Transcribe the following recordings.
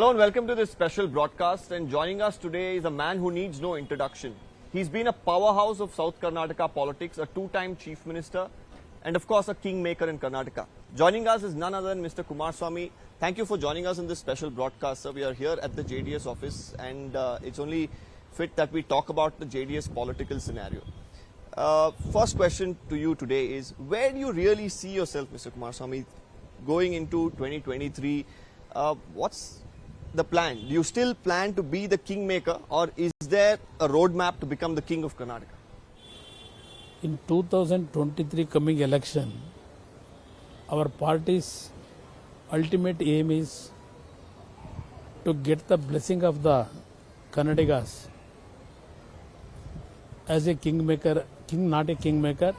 Hello and welcome to this special broadcast, and joining us today is a man who needs no introduction. He's been a powerhouse of South Karnataka politics, a two-time Chief Minister and of course a kingmaker in Karnataka. Joining us is none other than Mr. Kumaraswamy. Thank you for joining us in this special broadcast, sir. We are here at the JDS office and it's only fit that we talk about the JDS political scenario. First question to you today is, where do you really see yourself, Mr. Kumaraswamy, going into 2023? What's the plan? Do you still plan to be the kingmaker, or is there a roadmap to become the king of Karnataka? In 2023 coming election, our party's ultimate aim is to get the blessing of the Karnatakas as a kingmaker, not a kingmaker,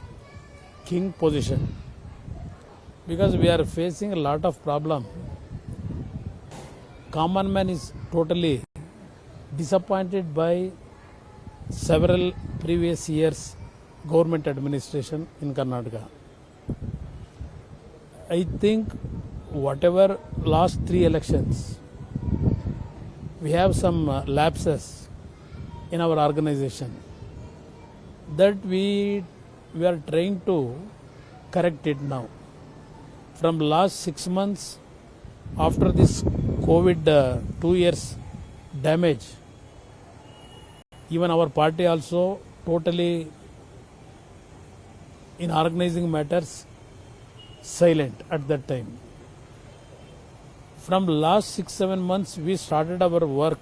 king position. Because we are facing a lot of problem. Common man is totally disappointed by several previous years government administration in Karnataka. I think whatever last 3 elections, we have some lapses in our organization that we are trying to correct it now. From last 6 months, after this COVID 2 years damage, even our party also totally in organizing matters silent at that time. From last 6-7 months, we started our work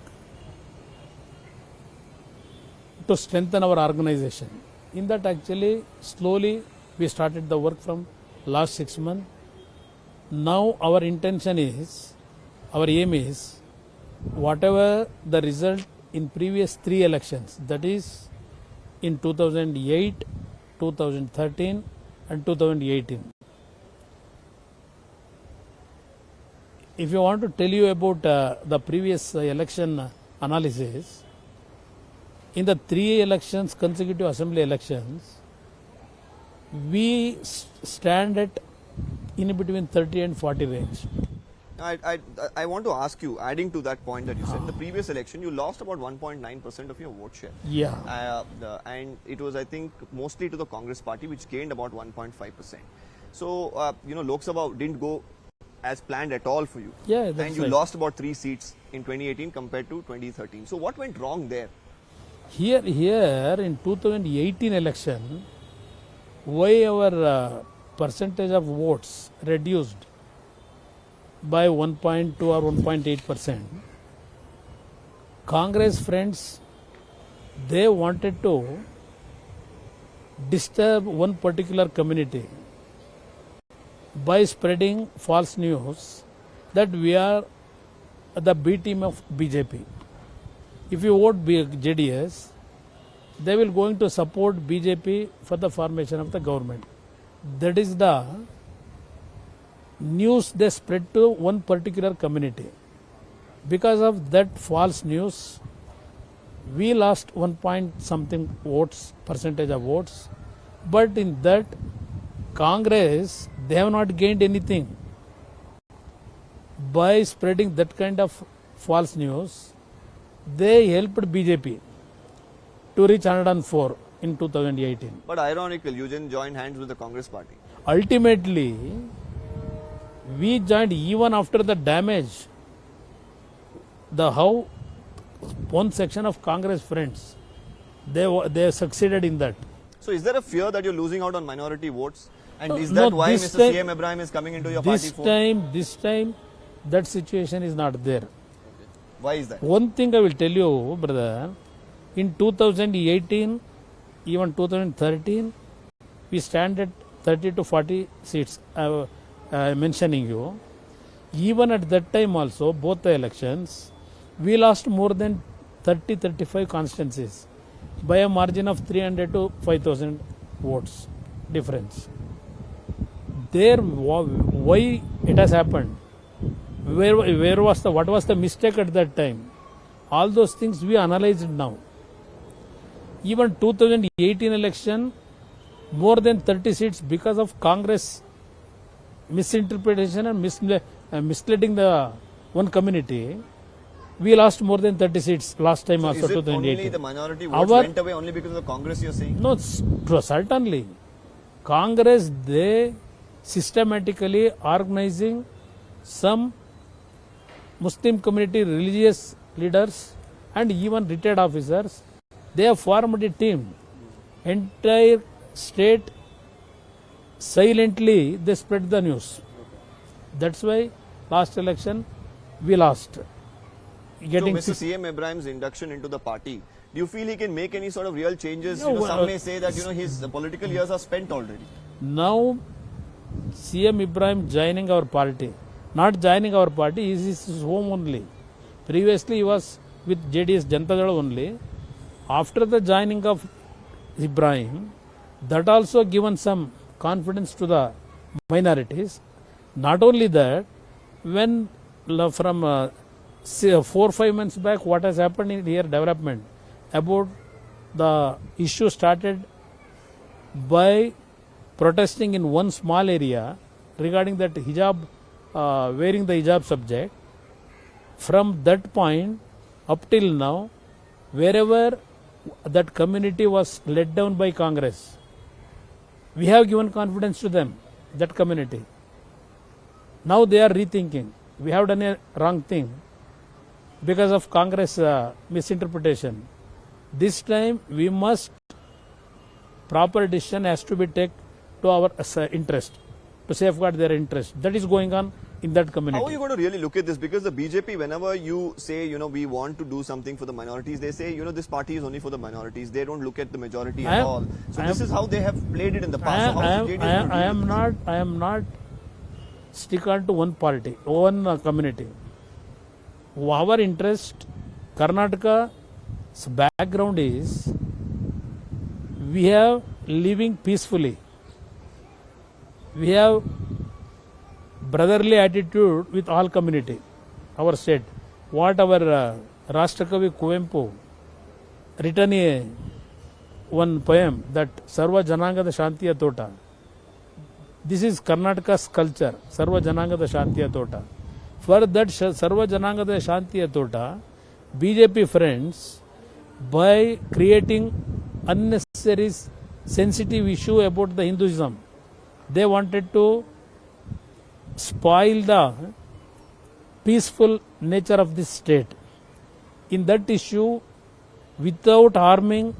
to strengthen our organization. In that actually, slowly we started the work from last 6 months. Now our intention is, our aim is, whatever the result in previous 3 elections, that is in 2008, 2013 and 2018. If you want to tell you about the previous election analysis, in the 3 elections, consecutive assembly elections, we stand at in between 30 and 40 range. I want to ask you, adding to that point that you said, in the previous election, you lost about 1.9% of your vote share. Yeah. And it was, I think, mostly to the Congress party, which gained about 1.5%. So, Lok Sabha didn't go as planned at all for you. Yeah, that's and you right. lost about 3 seats in 2018 compared to 2013. So, what went wrong there? Here in 2018 election, why our percentage of votes reduced by 1.2 or 1.8%. Congress friends, they wanted to disturb one particular community by spreading false news that we are the B team of BJP. If you vote JDS, they will going to support BJP for the formation of the government. That is the news they spread to one particular community. Because of that false news, we lost 1 point something votes, percentage of votes. But in that, Congress, they have not gained anything. By spreading that kind of false news, they helped BJP to reach 104 in 2018. But ironically, you didn't join hands with the Congress party. Ultimately, we joined even after the damage. How one section of Congress friends, they succeeded in that. So is there a fear that you're losing out on minority votes? And is No, that why this Mr. time- CM Ibrahim is coming into your party fold? This time, that situation is not there. Why is that? One thing I will tell you, brother, in 2018, even 2013, we stand at 30 to 40 seats, mentioning you. Even at that time also, both the elections, we lost more than 30-35 constituencies by a margin of 300 to 5,000 votes difference. There, why it has happened? What was the mistake at that time? All those things we analyzed now. Even 2018 election, more than 30 seats because of Congress misinterpretation and misleading the one community, We lost more than 30 seats last time also, Is it only 2018. the minority votes Our- went away only because of the Congress, you're saying? No, certainly. Congress, they systematically organizing some Muslim community religious leaders and even retired officers. They have formed a team. Entire state silently they spread the news. That's why last election we lost. Getting So, Mr. CM Ibrahim's induction into the party, do you feel he can make any sort of real changes? No, Some may say that his political years are spent already. Now CM Ibrahim joining our party. Not joining our party, he is his home only. Previously he was with JDS Janata Dal only. After the joining of Ibrahim, that also given some confidence to the minorities. Not only that, when from 4-5 months back, what has happened in here development about the issue started by protesting in one small area regarding that hijab, wearing the hijab subject. From that point up till now, wherever that community was let down by Congress, we have given confidence to them, that community. Now they are rethinking. We have done a wrong thing because of Congress misinterpretation. This time we must, proper decision has to be taken to our interest, to safeguard their interest. That is going on in that community. How are you going to really look at this? Because the BJP, whenever you say, we want to do something for the minorities, they say, this party is only for the minorities. They don't look at the majority at all. So this is how they have played it in the past. I am not stick on to one party, one community. Our interest, Karnataka's background is we have living peacefully. We have brotherly attitude with all community, our state. What our Rashtrakavi Kuvempu written one poem that Sarva Janangada Shantiya Tota. This is Karnataka's culture, Sarva Janangada Shantiya Tota. For that Sarva Janangada Shantiya Tota, BJP friends, by creating unnecessary sensitive issue about the Hinduism, they wanted to spoil the peaceful nature of this state. In that issue, without harming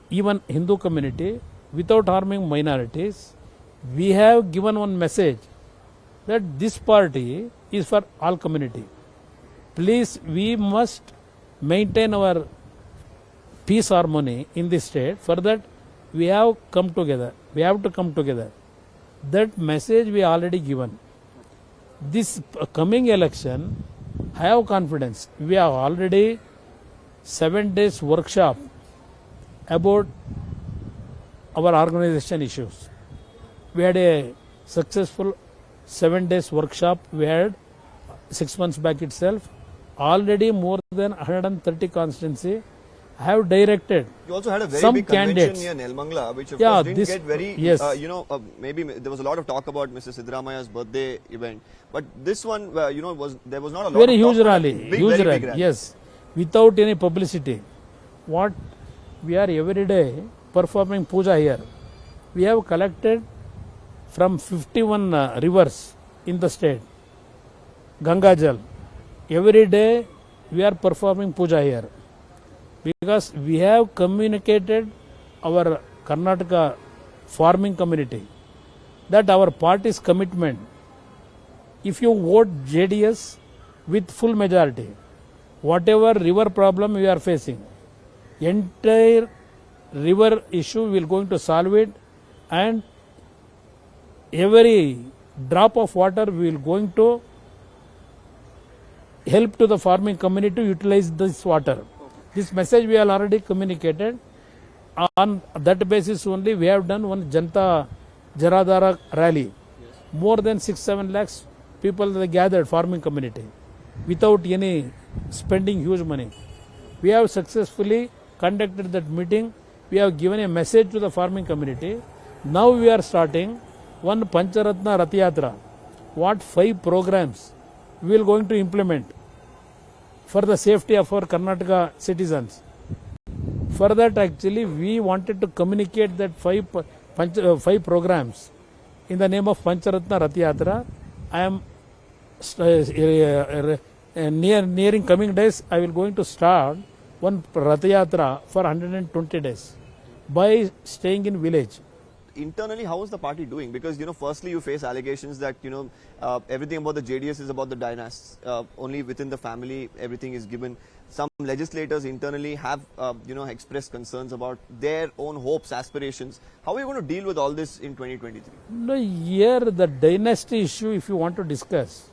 even Hindu community, without harming minorities, we have given one message that this party is for all community. Please, we must maintain our peace harmony in this state. For that, we have come together. We have to come together. That message we already given. This coming election, I have confidence. We have already 7 days workshop about our organization issues. We had a successful 7 days workshop. We had 6 months back itself. Already more than 130 constituency. I have directed. You also had a very some big candidates convention near Nelmangla, which of course didn't get very, yes. Maybe there was a lot of talk about Mr. Siddaramaya's birthday event. But this one, there was not a lot very of huge talk. rally, Big, huge very rally, big rally. yes, without any publicity. What we are every day performing puja here. We have collected from 51 rivers in the state, Ganga Jal. Every day we are performing puja here. Because we have communicated our Karnataka farming community that our party's commitment, if you vote JDS with full majority, whatever river problem we are facing, entire river issue we are going to solve it, and every drop of water we will going to help to the farming community to utilize this water. This message we have already communicated. On that basis only we have done one Janata Dal rally. Yes. More than 6-7 lakhs people they gathered, farming community, without any spending huge money. We have successfully conducted that meeting. We have given a message to the farming community. Now we are starting one Pancharatna Rath Yatra. What 5 programs we are going to implement for the safety of our Karnataka citizens. For that, actually, we wanted to communicate that five programs in the name of Pancharatna Rath Yatra. I am nearing coming days. I will going to start one Rath Yatra for 120 days by staying in village. Internally, how is the party doing? Because, firstly, you face allegations that, everything about the JDS is about the dynasts. Only within the family, everything is given. Some legislators internally have, expressed concerns about their own hopes, aspirations. How are you going to deal with all this in 2023? No, here the dynasty issue, if you want to discuss,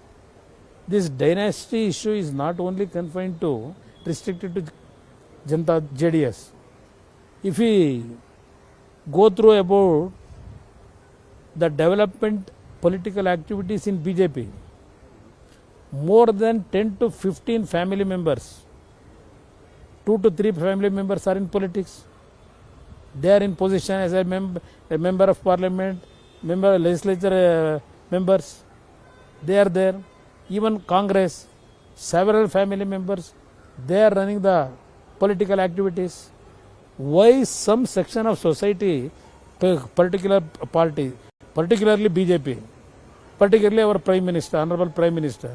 this dynasty issue is not only confined to, restricted to Janata JDS. If we go through about the development political activities in BJP, more than 10 to 15 family members, 2 to 3 family members are in politics. They are in position as a member of parliament, legislature members. They are there. Even Congress, several family members, they are running the political activities. Why some section of society, particular party, particularly BJP, particularly our Prime Minister, Honorable Prime Minister,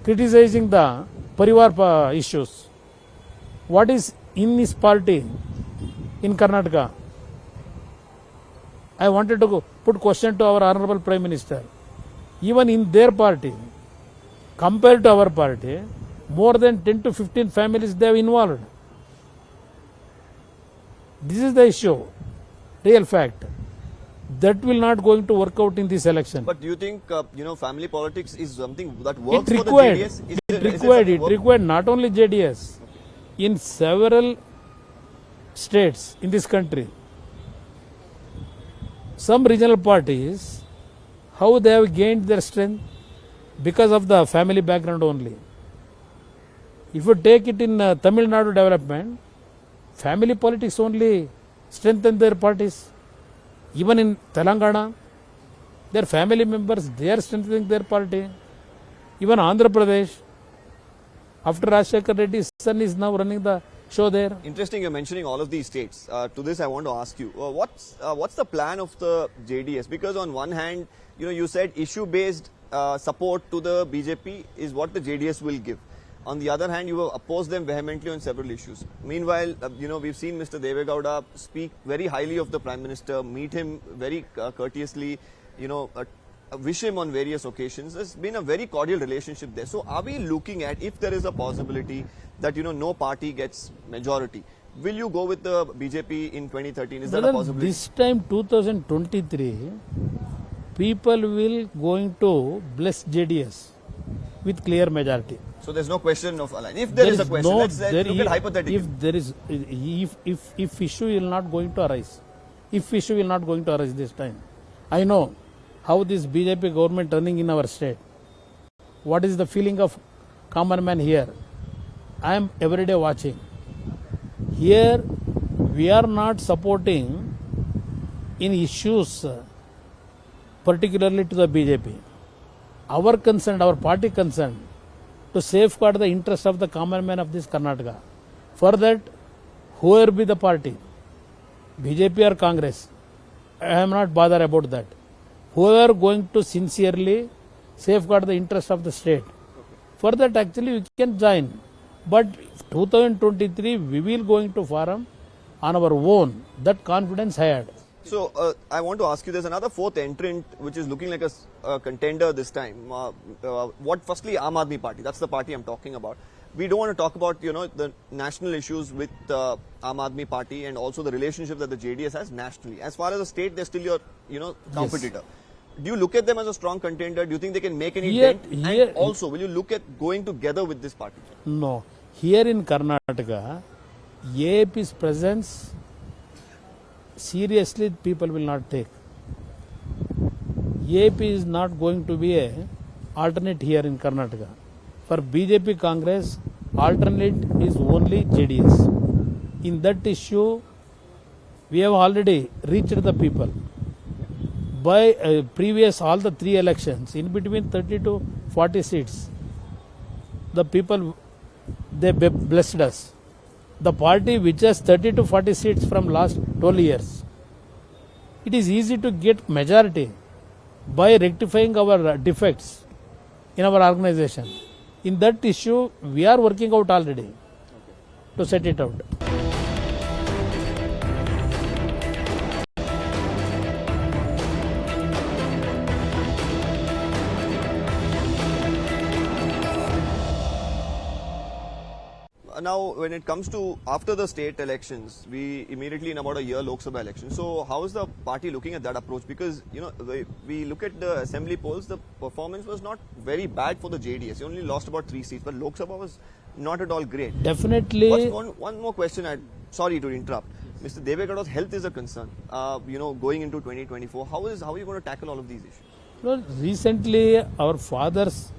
criticizing the Parivar issues? What is in his party in Karnataka? I wanted to put question to our Honorable Prime Minister. Even in their party, compared to our party, more than 10 to 15 families they have involved. This is the issue, real fact. That will not going to work out in this election. But do you think, family politics is something that works It for the required, JDS? it required not only JDS. In several states in this country, some regional parties, how they have gained their strength? Because of the family background only. If you take it in Tamil Nadu development, family politics only strengthen their parties. Even in Telangana, their family members, they are strengthening their party. Even Andhra Pradesh, after Rajshekar Reddy's son is now running the show there. Interesting, you're mentioning all of these states. To this, I want to ask you, what's the plan of the JDS? Because on one hand, you said issue-based support to the BJP is what the JDS will give. On the other hand, you will oppose them vehemently on several issues. Meanwhile, we've seen Mr. Deve Gowda speak very highly of the Prime Minister, meet him very courteously, wish him on various occasions. There's been a very cordial relationship there. So are we looking at, if there is a possibility that, no party gets majority, will you go with the BJP in 2013? Is that a possibility? This time, 2023, people will going to bless JDS with clear majority. So there's no question of alliance. If there is a question, let's look at hypothetically. If there is, if issue will not going to arise, if issue will not going to arise this time, I know how this BJP government running in our state. What is the feeling of common man here? I am every day watching. Here, we are not supporting in issues, particularly to the BJP. Our concern, our party concern, to safeguard the interest of the common man of this Karnataka. For that, whoever be the party, BJP or Congress, I am not bothered about that. Whoever going to sincerely safeguard the interest of the state. For that, actually, we can join. But 2023, we will going to forum on our own. That confidence I had. So I want to ask you, there's another fourth entrant which is looking like a contender this time. Firstly, Aam Aadmi Party, that's the party I'm talking about. We don't want to talk about, the national issues with Aam Aadmi Party and also the relationship that the JDS has nationally. As far as the state, they're still your, competitor. Yes. Do you look at them as a strong contender? Do you think they can make any dent? And also, will you look at going together with this party? No. Here in Karnataka, AAP's presence, seriously people will not take. AP is not going to be a alternate here in Karnataka. For BJP Congress, alternate is only JDS. In that issue, we have already reached the people. By previous all the three elections, in between 30 to 40 seats, the people, they blessed us. The party which has 30 to 40 seats from last 12 years, it is easy to get majority by rectifying our defects in our organization. In that issue, we are working out already to set it out. Now, when it comes to after the state elections, we immediately in about a year Lok Sabha election. So, how is the party looking at that approach? Because we look at the assembly polls, the performance was not very bad for the JDS. You only lost about 3 seats, but Lok Sabha was not at all great. Definitely. One more question. Sorry to interrupt. Mr. Deve Gowda's health is a concern. Going into 2024, how are you going to tackle all of these issues? Well, recently our father's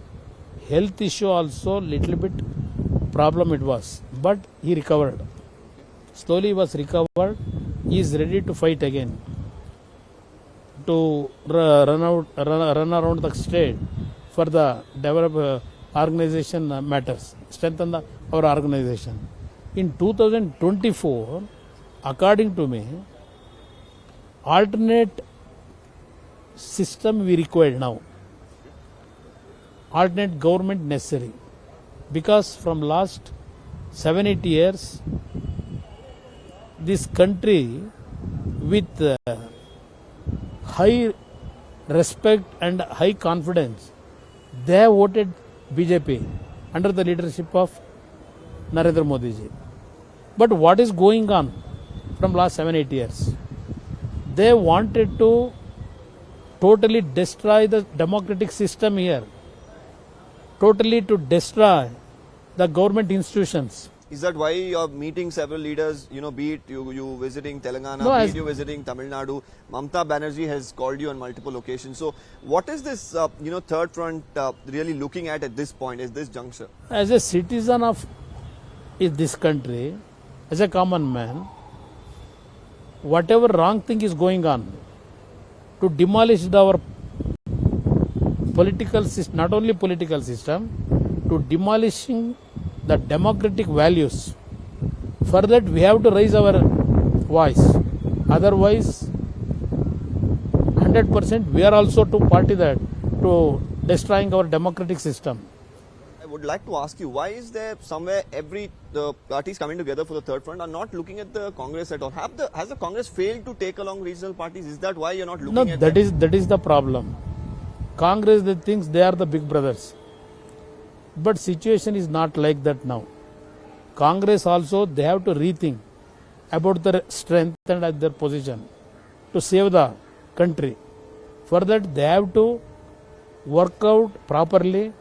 health issue also little bit problem it was, but he recovered. Slowly he was recovered. He is ready to fight again, to run around the state for the develop organization matters, strengthen our organization. In 2024, according to me, alternate system we require now. Alternate government necessary. Because from last 7-8 years, this country with high respect and high confidence, they have voted BJP under the leadership of Narendra Modi ji. But what is going on from last 7-8 years? They wanted to totally destroy the democratic system here. Totally to destroy the government institutions. Is that why you're meeting several leaders, be it you visiting Telangana, No, be it you visiting Tamil Nadu? Mamta Banerjee has called you on multiple occasions. So what is this, third front really looking at this point, at this juncture? As a citizen of this country, as a common man, whatever wrong thing is going on, to demolish our political system, not only political system, to demolishing the democratic values. For that we have to raise our voice. Otherwise, 100% we are also to party that, to destroying our democratic system. I would like to ask you, why is there somewhere the parties coming together for the third front are not looking at the Congress at all? Has the Congress failed to take along regional parties? Is that why you're not looking at that is the problem. Congress, they thinks they are the big brothers. But situation is not like that now. Congress also, they have to rethink about their strength and their position to save the country. For that, they have to work out properly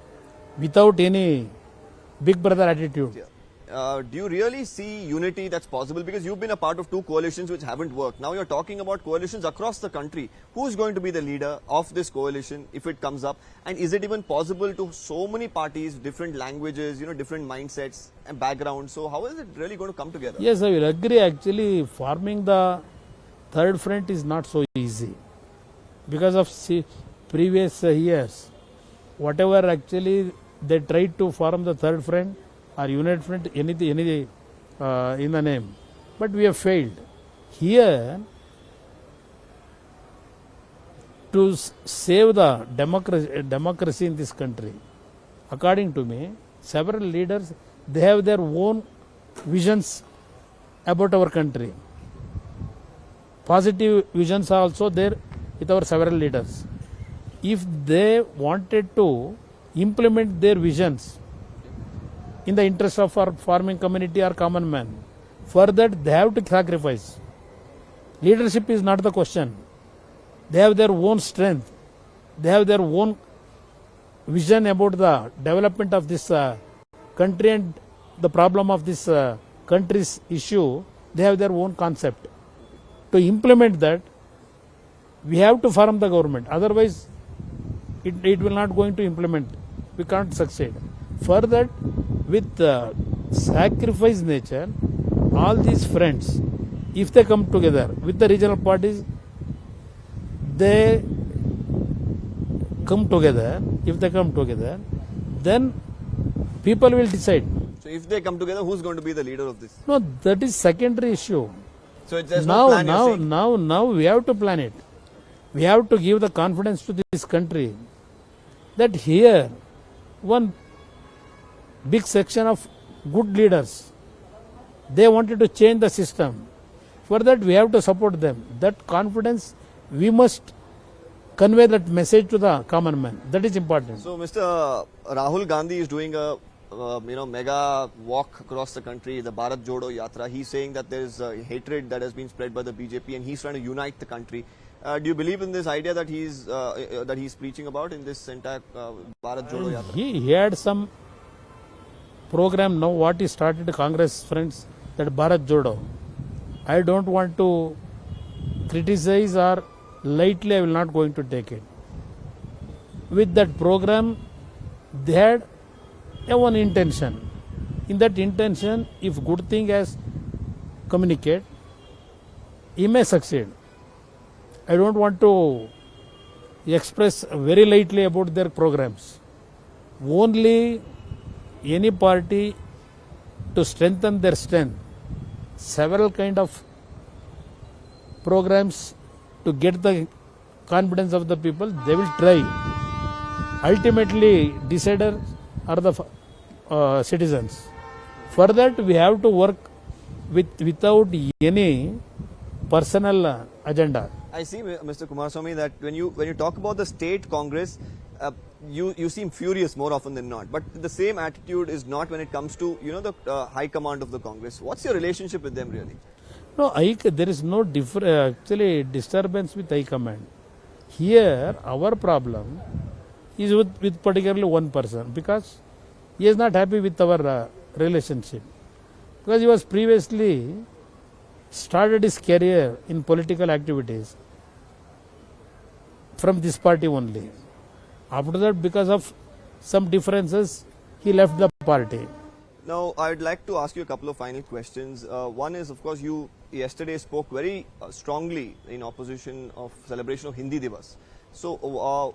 without any big brother attitude. Do you really see unity that's possible? Because you've been a part of 2 coalitions which haven't worked. Now you're talking about coalitions across the country. Who's going to be the leader of this coalition if it comes up? And is it even possible to so many parties, different languages, different mindsets and backgrounds? So how is it really going to come together? Yes, I will agree. Actually, forming the third front is not so easy. Because of previous years, whatever actually they tried to form the third front, or unit front, anything in the name. But we have failed. Here, to save the democracy in this country, according to me, several leaders, they have their own visions about our country. Positive visions are also there with our several leaders. If they wanted to implement their visions in the interest of our farming community or common man, for that they have to sacrifice. Leadership is not the question. They have their own strength. They have their own vision about the development of this country and the problem of this country's issue. They have their own concept. To implement that, we have to form the government. Otherwise, it will not going to implement. We can't succeed. For that, with sacrifice nature, all these friends, if they come together with the regional parties, they come together. If they come together, then People will decide. So if they come together, who's going to be the leader of this? No, that is secondary issue. So there's no plan, you're saying? Now we have to plan it. We have to give the confidence to this country that here one big section of good leaders, they wanted to change the system. For that we have to support them. That confidence, we must convey that message to the common man. That is important. So Mr. Rahul Gandhi is doing a mega walk across the country, the Bharat Jodo Yatra. He's saying that there is hatred that has been spread by the BJP and he's trying to unite the country. Do you believe in this idea that he's preaching about in this entire Bharat Jodo Yatra? He had some program now what he started Congress friends, that Bharat Jodo. I don't want to criticize or lightly I will not going to take it. With that program they had one intention. In that intention, if good thing has communicate, he may succeed. I don't want to express very lightly about their programs. Only any party to strengthen their strength, several kind of programs to get the confidence of the people, they will try. Ultimately, deciders are the citizens. For that, we have to work without any personal agenda. I see, Mr. Kumaraswamy, that when you talk about the state Congress, you seem furious more often than not. But the same attitude is not when it comes to the high command of the Congress. What's your relationship with them really? No, there is no actually disturbance with high command. Here, our problem is with particularly one person because he is not happy with our relationship. Because he was previously started his career in political activities from this party only. After that, because of some differences, he left the party. Now, I would like to ask you a couple of final questions. One is, of course, you yesterday spoke very strongly in opposition of celebration of Hindi Divas. So,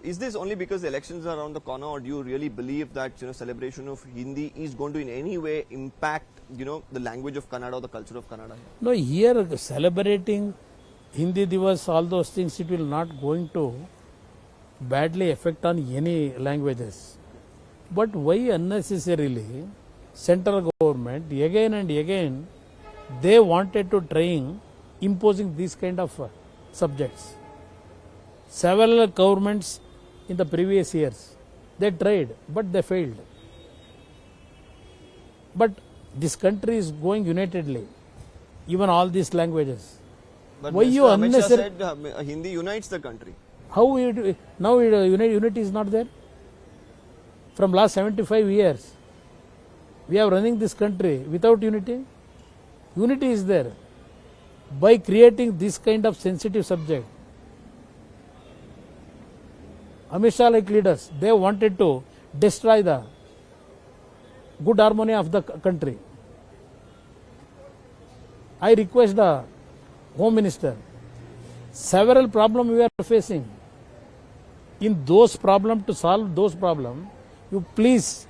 is this only because the elections are around the corner, or do you really believe that celebration of Hindi is going to in any way impact the language of Kannada or the culture of Kannada? No, here celebrating Hindi Divas, all those things, it will not going to badly affect on any languages. But why unnecessarily central government again and again they wanted to trying imposing these kind of subjects. Several governments in the previous years, they tried, but they failed. But this country is going unitedly, even all these languages. But why Mr. you Amit Shah unnecessary? said Hindi unites the country. How now unity is not there? From last 75 years, we are running this country without unity. Unity is there. By creating this kind of sensitive subject, Amit Shah like leaders, they wanted to destroy the good harmony of the country. I request the Home Minister, several problems we are facing. In those problems, to solve those problems, you please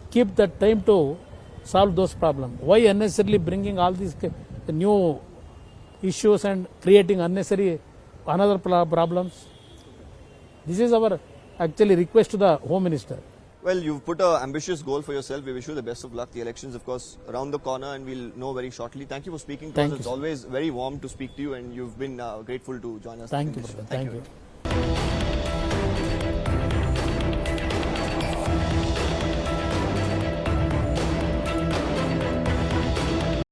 keep that time to solve those problems. Why unnecessarily bringing all these new issues and creating unnecessary another problems? This is our actually request to the Home Minister. Well, you've put an ambitious goal for yourself. We wish you the best of luck. The elections, of course, around the corner, and we'll know very shortly. Thank you for speaking to us. It's always very warm to speak to you, and you've been grateful to join us. Thank you, brother. Thank you.